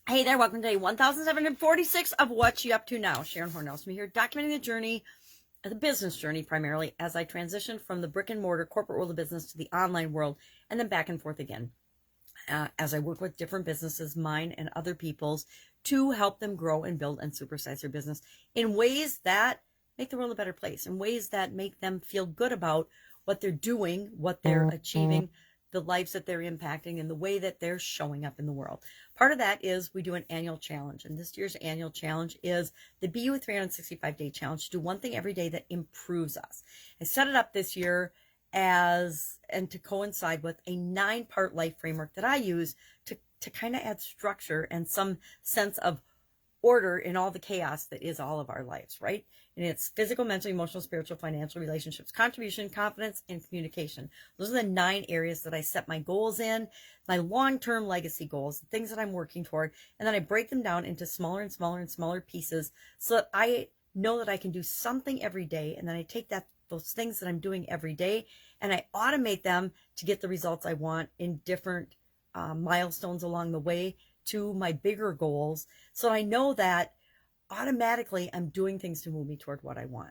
Hey there, welcome to day 1746 of What You Up To Now. Sharon Horne-Ellstrom here, documenting the journey, the business journey primarily, as I transition from the brick and mortar corporate world of business to the online world, and then back and forth again. As I work with different businesses, mine and other people's, to help them grow and build and supersize their business in ways that make the world a better place, in ways that make them feel good about what they're doing, what they're achieving, the lives that they're impacting, and the way that they're showing up in the world. Part of that is we do an annual challenge, and this year's annual challenge is the Be You 365-Day Challenge, to do one thing every day that improves us. I set it up this year and to coincide with a 9-part life framework that I use to kind of add structure and some sense of order in all the chaos that is all of our lives, right? And it's physical, mental, emotional, spiritual, financial, relationships, contribution, confidence, and communication. Those are the 9 areas that I set my goals in, my long-term legacy goals, the things that I'm working toward. And then I break them down into smaller and smaller and smaller pieces so that I know that I can do something every day. And then I take those things that I'm doing every day and I automate them to get the results I want in different milestones along the way to my bigger goals. So I know that automatically I'm doing things to move me toward what I want.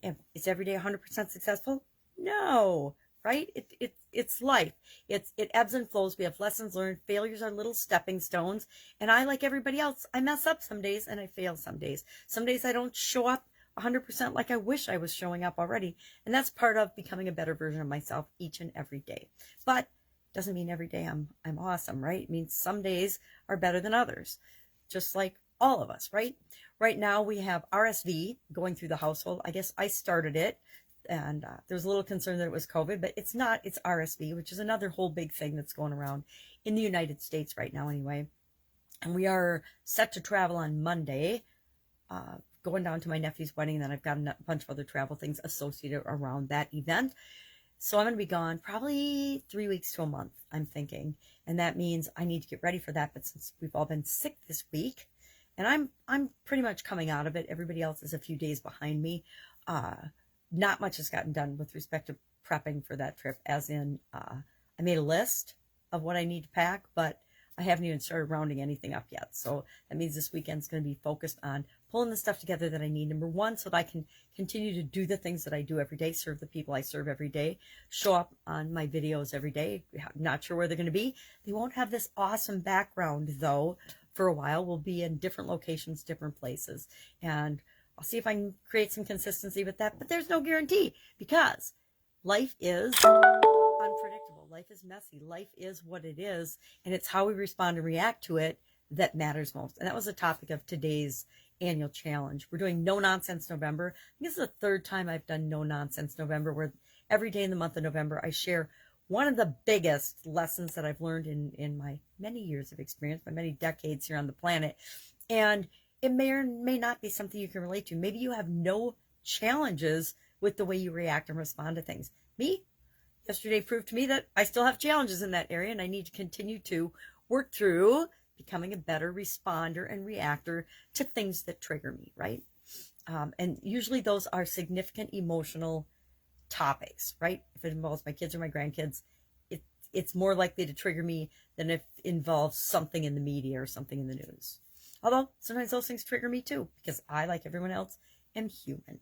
And is every day 100% successful? No, right? It's life. It ebbs and flows. We have lessons learned. Failures are little stepping stones. And I, like everybody else, I mess up some days and I fail some days. Some days I don't show up 100% like I wish I was showing up already. And that's part of becoming a better version of myself each and every day. But doesn't mean every day I'm awesome, right? It means some days are better than others, just like all of us, right? Right now we have RSV going through the household. I guess I started it, and there's a little concern that it was COVID, but it's not. It's RSV, which is another whole big thing that's going around in the United States right now anyway. And we are set to travel on Monday, going down to my nephew's wedding, and then I've got a bunch of other travel things associated around that event. So I'm going to be gone probably 3 weeks to a month, I'm thinking. And that means I need to get ready for that. But since we've all been sick this week, and I'm pretty much coming out of it, everybody else is a few days behind me. Not much has gotten done with respect to prepping for that trip, as in I made a list of what I need to pack, but I haven't even started rounding anything up yet. So that means this weekend's going to be focused on pulling the stuff together that I need. Number one, so that I can continue to do the things that I do every day, serve the people I serve every day, show up on my videos every day. Not sure where they're going to be. They won't have this awesome background, though, for a while. We'll be in different locations, different places. And I'll see if I can create some consistency with that. But there's no guarantee, because life is unpredictable. Life is messy. Life is what it is. And it's how we respond and react to it that matters most. And that was the topic of today's annual challenge. We're doing No Nonsense November. I think this is the 3rd time I've done No Nonsense November, where every day in the month of November I share one of the biggest lessons that I've learned in my many years of experience, my many decades here on the planet. And it may or may not be something you can relate to. Maybe you have no challenges with the way you react and respond to things. Me, yesterday proved to me that I still have challenges in that area, and I need to continue to work through becoming a better responder and reactor to things that trigger me, right? And usually those are significant emotional topics, right? If it involves my kids or my grandkids, it's more likely to trigger me than if it involves something in the media or something in the news. Although sometimes those things trigger me too, because I, like everyone else, am human.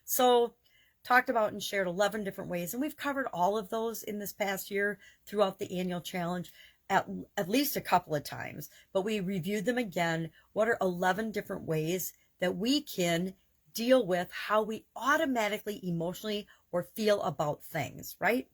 So talked about and shared 11 different ways, and we've covered all of those in this past year throughout the annual challenge at least a couple of times, but we reviewed them again. What are 11 different ways that we can deal with how we automatically, emotionally, or feel about things, right?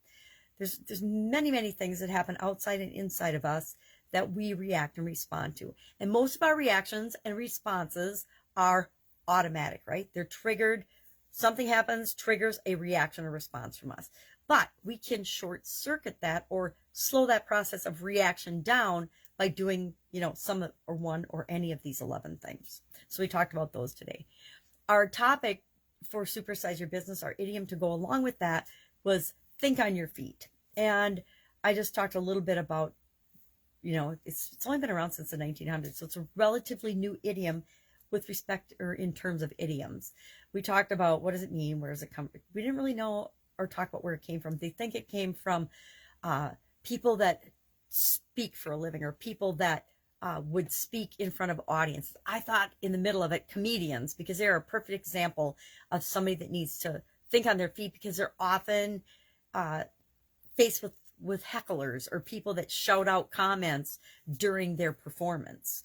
There's many things that happen outside and inside of us that we react and respond to. And most of our reactions and responses are automatic, right? They're triggered. Something happens, triggers a reaction or response from us. But we can short circuit that or slow that process of reaction down by doing, some or one or any of these 11 things. So we talked about those today. Our topic for Supersize Your Business, our idiom to go along with that, was think on your feet. And I just talked a little bit about, it's only been around since the 1900s, so it's a relatively new idiom with respect or in terms of idioms. We talked about what does it mean, where does it come from. We didn't really know or talk about where it came from. They think it came from people that speak for a living, or people that would speak in front of audiences. I thought in the middle of it, comedians, because they're a perfect example of somebody that needs to think on their feet, because they're often faced with hecklers or people that shout out comments during their performance.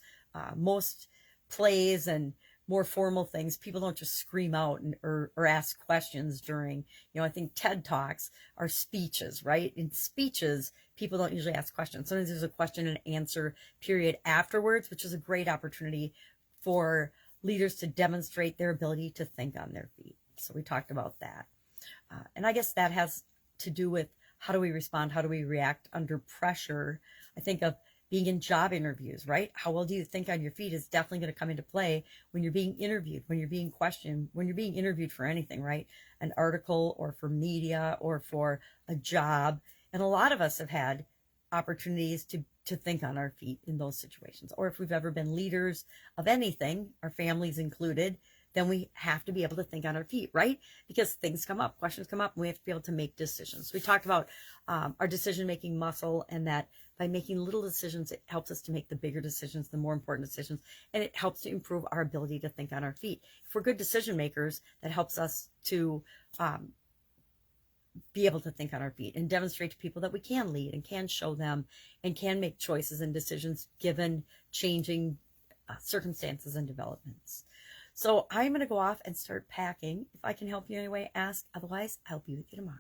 Most plays and more formal things, people don't just scream out or ask questions during, I think TED Talks are speeches, right? In speeches, people don't usually ask questions. Sometimes there's a question and answer period afterwards, which is a great opportunity for leaders to demonstrate their ability to think on their feet. So we talked about that. And I guess that has to do with how do we respond? How do we react under pressure? I think of being in job interviews, right? How well do you think on your feet is definitely going to come into play when you're being interviewed, when you're being questioned, when you're being interviewed for anything, right? An article or for media or for a job. And a lot of us have had opportunities to think on our feet in those situations. Or if we've ever been leaders of anything, our families included, then we have to be able to think on our feet, right? Because things come up, questions come up, and we have to be able to make decisions. We talked about our decision-making muscle, and that by making little decisions, it helps us to make the bigger decisions, the more important decisions, and it helps to improve our ability to think on our feet. If we're good decision makers, that helps us to be able to think on our feet and demonstrate to people that we can lead and can show them and can make choices and decisions given changing circumstances and developments. So I'm going to go off and start packing. If I can help you in any way, ask. Otherwise, I'll be with you tomorrow.